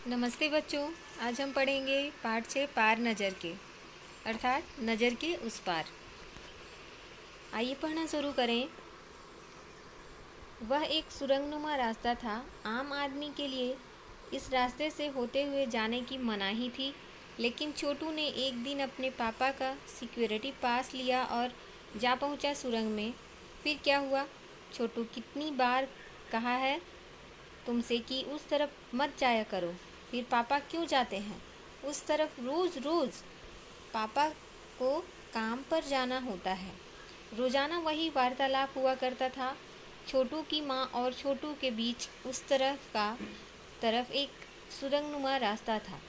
नमस्ते बच्चों। आज हम पढ़ेंगे पाठ 6 पार नज़र के अर्थात नज़र के उस पार। आइए पढ़ना शुरू करें। वह एक सुरंगनुमा रास्ता था। आम आदमी के लिए इस रास्ते से होते हुए जाने की मनाही थी, लेकिन छोटू ने एक दिन अपने पापा का सिक्योरिटी पास लिया और जा पहुंचा सुरंग में। फिर क्या हुआ? छोटू, कितनी बार कहा है तुमसे कि उस तरफ मत जाया करो। फिर पापा क्यों जाते हैं उस तरफ रोज़ रोज़? पापा को काम पर जाना होता है। रोज़ाना वही वार्तालाप हुआ करता था। छोटू की माँ और छोटू के बीच उस तरफ एक सुरंगनुमा रास्ता था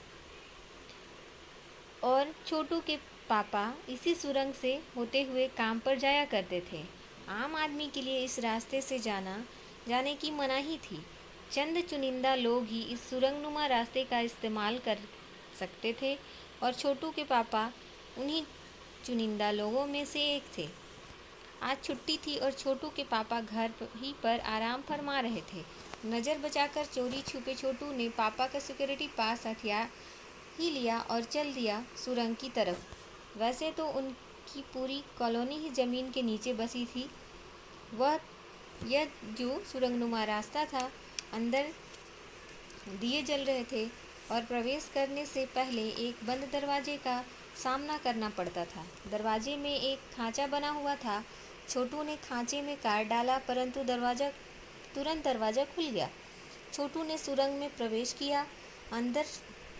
और छोटू के पापा इसी सुरंग से होते हुए काम पर जाया करते थे। आम आदमी के लिए इस रास्ते से जाने की मनाही थी। चंद चुनिंदा लोग ही इस सुरंगनुमा रास्ते का इस्तेमाल कर सकते थे और छोटू के पापा उन्हीं चुनिंदा लोगों में से एक थे। आज छुट्टी थी और छोटू के पापा घर ही पर आराम फरमा रहे थे। नज़र बचाकर चोरी छुपे छोटू ने पापा का सिक्योरिटी पास हथियार ही लिया और चल दिया सुरंग की तरफ। वैसे तो उनकी पूरी कॉलोनी ही ज़मीन के नीचे बसी थी। यह जो सुरंगनुमा रास्ता था, अंदर दिए जल रहे थे और प्रवेश करने से पहले एक बंद दरवाजे का सामना करना पड़ता था। दरवाजे में एक खांचा बना हुआ था। छोटू ने खांचे में कार डाला, परंतु तुरंत दरवाज़ा खुल गया। छोटू ने सुरंग में प्रवेश किया। अंदर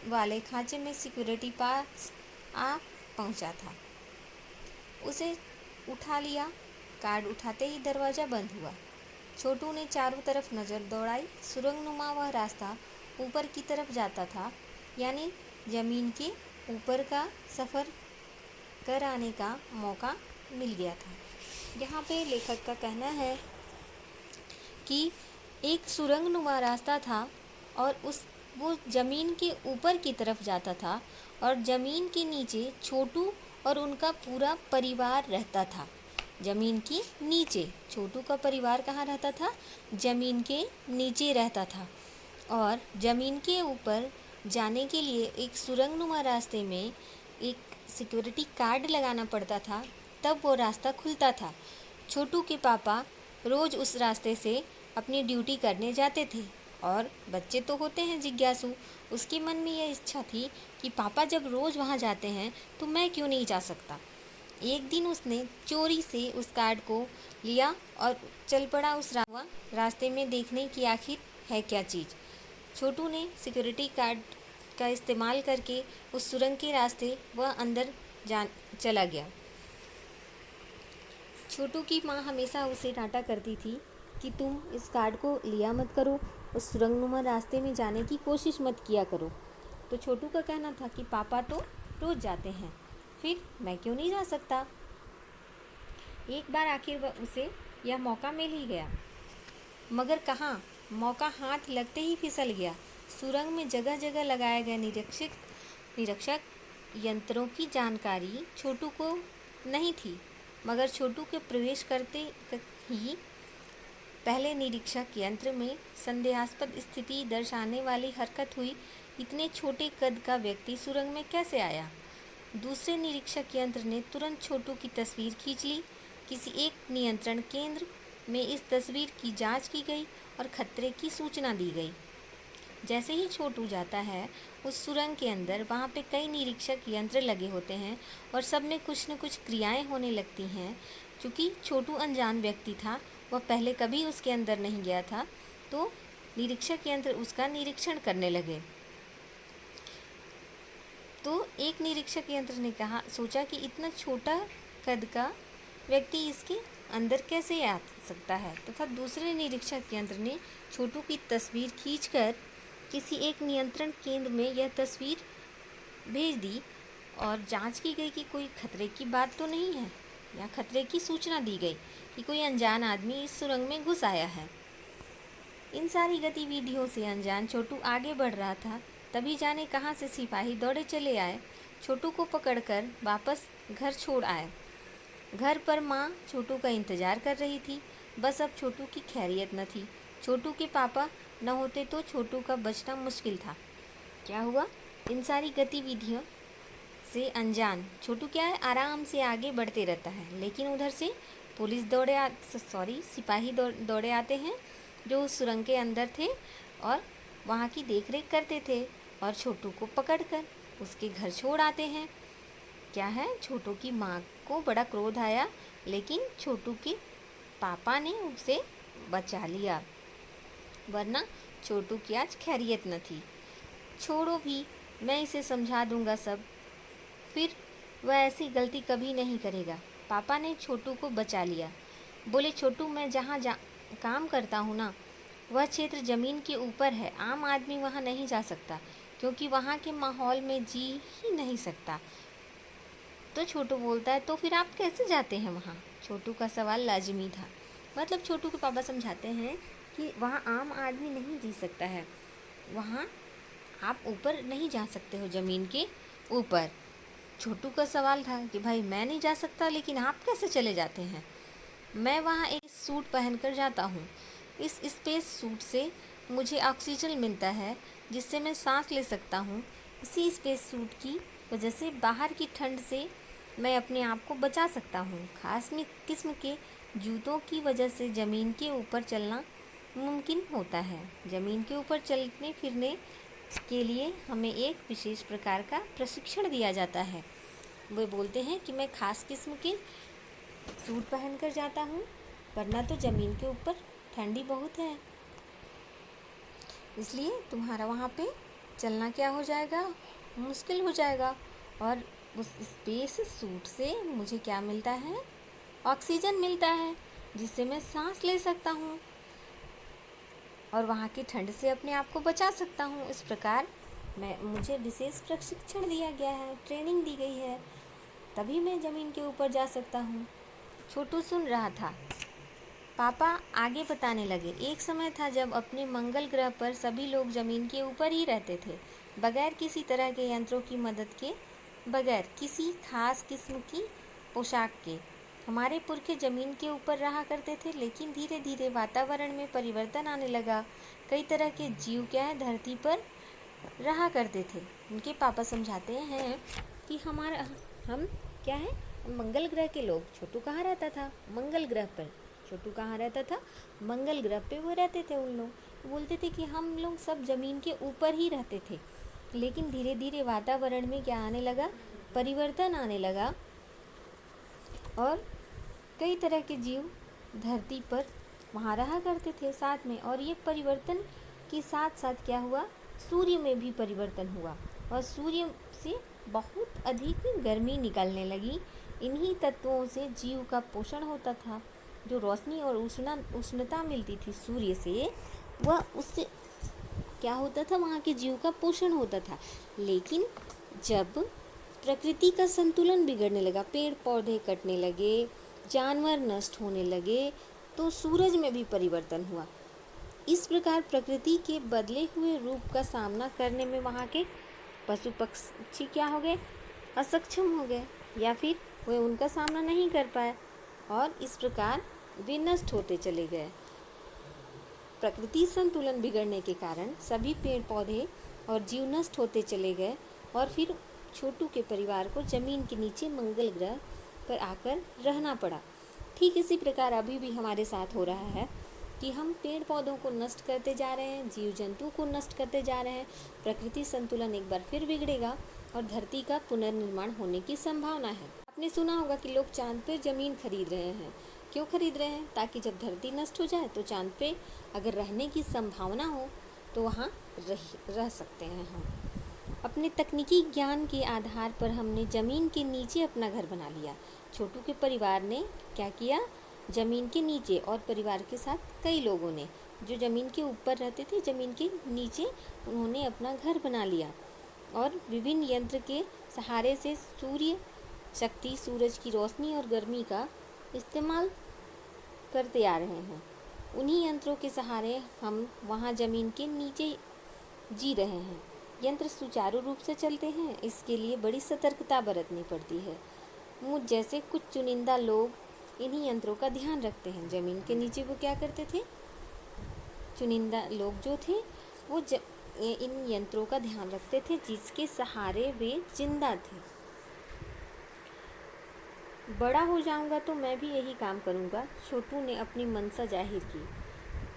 वाले खांचे में सिक्योरिटी पास आ पहुंचा था। उसे उठा लिया। कार्ड उठाते ही दरवाज़ा बंद हुआ। छोटू ने चारों तरफ नज़र दौड़ाई। सुरंगनुमा वह रास्ता ऊपर की तरफ जाता था, यानी ज़मीन के ऊपर का सफ़र कर आने का मौका मिल गया था। यहाँ पे लेखक का कहना है कि एक सुरंगनुमा रास्ता था और वो ज़मीन के ऊपर की तरफ जाता था और ज़मीन के नीचे छोटू और उनका पूरा परिवार रहता था। ज़मीन के नीचे छोटू का परिवार कहाँ रहता था? ज़मीन के नीचे रहता था। और ज़मीन के ऊपर जाने के लिए एक सुरंगनुमा रास्ते में एक सिक्योरिटी कार्ड लगाना पड़ता था, तब वो रास्ता खुलता था। छोटू के पापा रोज़ उस रास्ते से अपनी ड्यूटी करने जाते थे और बच्चे तो होते हैं जिज्ञासु। उसके मन में यह इच्छा थी कि पापा जब रोज़ वहाँ जाते हैं तो मैं क्यों नहीं जा सकता। एक दिन उसने चोरी से उस कार्ड को लिया और चल पड़ा उस रास्ते में देखने की आखिर है क्या चीज़। छोटू ने सिक्योरिटी कार्ड का इस्तेमाल करके उस सुरंग के रास्ते वह अंदर चला गया। छोटू की माँ हमेशा उसे डांटा करती थी कि तुम इस कार्ड को लिया मत करो, उस सुरंगनुमा रास्ते में जाने की कोशिश मत किया करो। तो छोटू का कहना था कि पापा तो रोज़ जाते हैं, फिर मैं क्यों नहीं जा सकता। एक बार आखिर उसे यह मौका मिल ही गया, मगर कहाँ, मौका हाथ लगते ही फिसल गया। सुरंग में जगह जगह लगाए गए निरीक्षक यंत्रों की जानकारी छोटू को नहीं थी, मगर छोटू के प्रवेश करते ही पहले निरीक्षक यंत्र में संदेहास्पद स्थिति दर्शाने वाली हरकत हुई। इतने छोटे कद का व्यक्ति सुरंग में कैसे आया? दूसरे निरीक्षक यंत्र ने तुरंत छोटू की तस्वीर खींच ली। किसी एक नियंत्रण केंद्र में इस तस्वीर की जांच की गई और खतरे की सूचना दी गई। जैसे ही छोटू जाता है उस सुरंग के अंदर, वहाँ पे कई निरीक्षक यंत्र लगे होते हैं और सब में कुछ न कुछ क्रियाएं होने लगती हैं। क्योंकि छोटू अनजान व्यक्ति था, वह पहले कभी उसके अंदर नहीं गया था, तो निरीक्षक यंत्र उसका निरीक्षण करने लगे। तो एक निरीक्षक यंत्र ने सोचा कि इतना छोटा कद का व्यक्ति इसके अंदर कैसे आ सकता है, तथा दूसरे निरीक्षक यंत्र ने छोटू की तस्वीर खींचकर किसी एक नियंत्रण केंद्र में यह तस्वीर भेज दी और जांच की गई कि कोई खतरे की बात तो नहीं है, या खतरे की सूचना दी गई कि कोई अनजान आदमी इस सुरंग में घुस आया है। इन सारी गतिविधियों से अनजान छोटू आगे बढ़ रहा था, तभी जाने कहाँ से सिपाही दौड़े चले आए, छोटू को पकड़कर वापस घर छोड़ आए। घर पर माँ छोटू का इंतज़ार कर रही थी। बस अब छोटू की खैरियत न थी। छोटू के पापा न होते तो छोटू का बचना मुश्किल था। क्या हुआ, इन सारी गतिविधियों से अनजान छोटू क्या है, आराम से आगे बढ़ते रहता है। लेकिन उधर से पुलिस सिपाही दौड़े आते हैं जो उस सुरंग के अंदर थे और वहाँ की देखरेख करते थे, और छोटू को पकड़कर उसके घर छोड़ आते हैं। क्या है, छोटू की माँ को बड़ा क्रोध आया, लेकिन छोटू के पापा ने उसे बचा लिया, वरना छोटू की आज खैरियत न थी। छोड़ो भी, मैं इसे समझा दूंगा सब, फिर वह ऐसी गलती कभी नहीं करेगा। पापा ने छोटू को बचा लिया। बोले, छोटू मैं जहाँ काम करता हूँ ना, वह क्षेत्र ज़मीन के ऊपर है। आम आदमी वहाँ नहीं जा सकता, क्योंकि वहाँ के माहौल में जी ही नहीं सकता। तो छोटू बोलता है, तो फिर आप कैसे जाते हैं वहाँ? छोटू का सवाल लाजमी था। मतलब छोटू के पापा समझाते हैं कि वहाँ आम आदमी नहीं जी सकता है, वहाँ आप ऊपर नहीं जा सकते हो ज़मीन के ऊपर। छोटू का सवाल था कि भाई मैं नहीं जा सकता, लेकिन आप कैसे चले जाते हैं? मैं वहाँ एक सूट पहनकर जाता हूँ। इस स्पेस सूट से मुझे ऑक्सीजन मिलता है, जिससे मैं सांस ले सकता हूँ। इसी स्पेस सूट की वजह से बाहर की ठंड से मैं अपने आप को बचा सकता हूँ। खास किस्म के जूतों की वजह से ज़मीन के ऊपर चलना मुमकिन होता है। ज़मीन के ऊपर चलने फिरने के लिए हमें एक विशेष प्रकार का प्रशिक्षण दिया जाता है। वे बोलते हैं कि मैं खास किस्म के सूट पहनकर जाता हूँ, वरना तो ज़मीन के ऊपर ठंडी बहुत है, इसलिए तुम्हारा वहाँ पे चलना क्या हो जाएगा, मुश्किल हो जाएगा। और उस स्पेस सूट से मुझे क्या मिलता है, ऑक्सीजन मिलता है, जिससे मैं सांस ले सकता हूँ और वहाँ की ठंड से अपने आप को बचा सकता हूँ। इस प्रकार मुझे विशेष प्रशिक्षण दिया गया है, ट्रेनिंग दी गई है, तभी मैं ज़मीन के ऊपर जा सकता हूँ। छोटू सुन रहा था। पापा आगे बताने लगे, एक समय था जब अपने मंगल ग्रह पर सभी लोग ज़मीन के ऊपर ही रहते थे, बगैर किसी तरह के यंत्रों की मदद के, बगैर किसी खास किस्म की पोशाक के। हमारे पुरखे ज़मीन के ऊपर रहा करते थे, लेकिन धीरे धीरे वातावरण में परिवर्तन आने लगा। कई तरह के जीव क्या है, धरती पर रहा करते थे। उनके पापा समझाते हैं कि हम क्या है, मंगल ग्रह के लोग। छोटू कहाँ रहता था? मंगल ग्रह पर। छोटू कहाँ रहता था? मंगल ग्रह पे वो रहते थे। उन लोग बोलते थे कि हम लोग सब ज़मीन के ऊपर ही रहते थे, लेकिन धीरे धीरे वातावरण में क्या आने लगा, परिवर्तन आने लगा, और कई तरह के जीव धरती पर वहाँ रहा करते थे साथ में। और ये परिवर्तन के साथ साथ क्या हुआ, सूर्य में भी परिवर्तन हुआ, और सूर्य से बहुत अधिक गर्मी निकलने लगी। इन्हीं तत्वों से जीव का पोषण होता था। जो रोशनी और उष्णता मिलती थी सूर्य से, वह उससे क्या होता था, वहाँ के जीव का पोषण होता था। लेकिन जब प्रकृति का संतुलन बिगड़ने लगा, पेड़ पौधे कटने लगे, जानवर नष्ट होने लगे, तो सूरज में भी परिवर्तन हुआ। इस प्रकार प्रकृति के बदले हुए रूप का सामना करने में वहाँ के पशु पक्षी क्या हो गए, असक्षम हो गए, या फिर वे उनका सामना नहीं कर पाए, और इस प्रकार वे नष्ट होते चले गए। प्रकृति संतुलन बिगड़ने के कारण सभी पेड़ पौधे और जीव नष्ट होते चले गए, और फिर छोटू के परिवार को ज़मीन के नीचे मंगल ग्रह पर आकर रहना पड़ा। ठीक इसी प्रकार अभी भी हमारे साथ हो रहा है कि हम पेड़ पौधों को नष्ट करते जा रहे हैं, जीव जंतु को नष्ट करते जा रहे हैं। प्रकृति संतुलन एक बार फिर बिगड़ेगा और धरती का पुनर्निर्माण होने की संभावना है। आपने सुना होगा कि लोग चांद पे ज़मीन खरीद रहे हैं। क्यों खरीद रहे हैं? ताकि जब धरती नष्ट हो जाए तो चांद पे अगर रहने की संभावना हो तो वहाँ रह सकते हैं हम। अपने तकनीकी ज्ञान के आधार पर हमने ज़मीन के नीचे अपना घर बना लिया। छोटू के परिवार ने क्या किया, ज़मीन के नीचे, और परिवार के साथ कई लोगों ने जो ज़मीन के ऊपर रहते थे, ज़मीन के नीचे उन्होंने अपना घर बना लिया, और विभिन्न यंत्र के सहारे से सूर्य शक्ति, सूरज की रोशनी और गर्मी का इस्तेमाल करते आ रहे हैं। उन्हीं यंत्रों के सहारे हम वहाँ ज़मीन के नीचे जी रहे हैं। यंत्र सुचारू रूप से चलते हैं, इसके लिए बड़ी सतर्कता बरतनी पड़ती है। मुझ जैसे कुछ चुनिंदा लोग इन्हीं यंत्रों का ध्यान रखते हैं। ज़मीन के नीचे वो क्या करते थे, चुनिंदा लोग जो थे वो इन यंत्रों का ध्यान रखते थे जिसके सहारे वे जिंदा थे। बड़ा हो जाऊंगा तो मैं भी यही काम करूंगा, छोटू ने अपनी मंशा जाहिर की।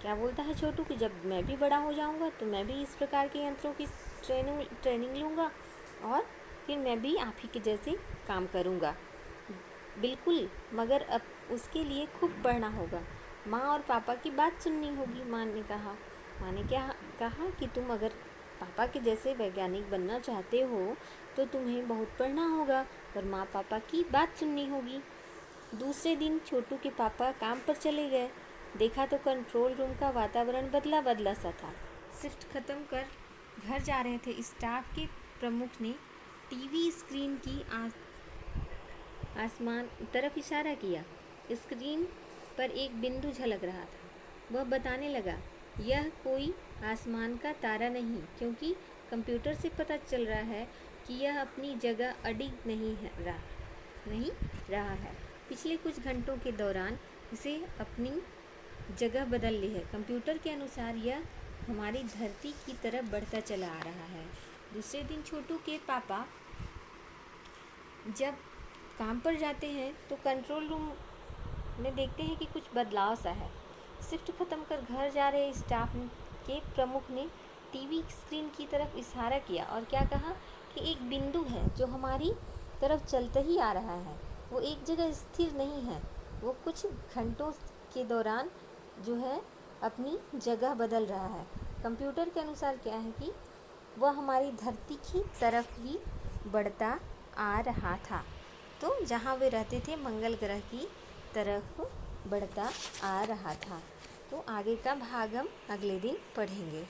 क्या बोलता है छोटू कि जब मैं भी बड़ा हो जाऊंगा तो मैं भी इस प्रकार के यंत्रों की ट्रेनिंग लूँगा और फिर मैं भी आप ही के जैसे काम करूँगा। बिल्कुल, मगर अब उसके लिए खूब पढ़ना होगा, माँ और पापा की बात सुननी होगी। माँ ने कहा। माँ ने क्या कहा कि तुम अगर पापा के जैसे वैज्ञानिक बनना चाहते हो तो तुम्हें बहुत पढ़ना होगा और माँ पापा की बात सुननी होगी। दूसरे दिन छोटू के पापा काम पर चले गए। देखा तो कंट्रोल रूम का वातावरण बदला बदला सा था। शिफ्ट ख़त्म कर घर जा रहे थे स्टाफ के प्रमुख ने टीवी स्क्रीन की आसमान तरफ इशारा किया। स्क्रीन पर एक बिंदु झलक रहा था। वह बताने लगा, यह कोई आसमान का तारा नहीं, क्योंकि कंप्यूटर से पता चल रहा है कि यह अपनी जगह अडिग नहीं रहा है। पिछले कुछ घंटों के दौरान इसे अपनी जगह बदल ली है। कंप्यूटर के अनुसार यह हमारी धरती की तरफ बढ़ता चला आ रहा है। दूसरे दिन छोटू के पापा जब काम पर जाते हैं तो कंट्रोल रूम में देखते हैं कि कुछ बदलाव सा है। शिफ्ट ख़त्म कर घर जा रहे स्टाफ के प्रमुख ने टीवी स्क्रीन की तरफ इशारा किया और क्या कहा कि एक बिंदु है जो हमारी तरफ चलता ही आ रहा है। वो एक जगह स्थिर नहीं है, वो कुछ घंटों के दौरान जो है अपनी जगह बदल रहा है। कंप्यूटर के अनुसार क्या है कि वह हमारी धरती की तरफ ही बढ़ता आ रहा था। तो जहाँ वे रहते थे मंगल ग्रह की तरफ बढ़ता आ रहा था। तो आगे का भाग हम अगले दिन पढ़ेंगे।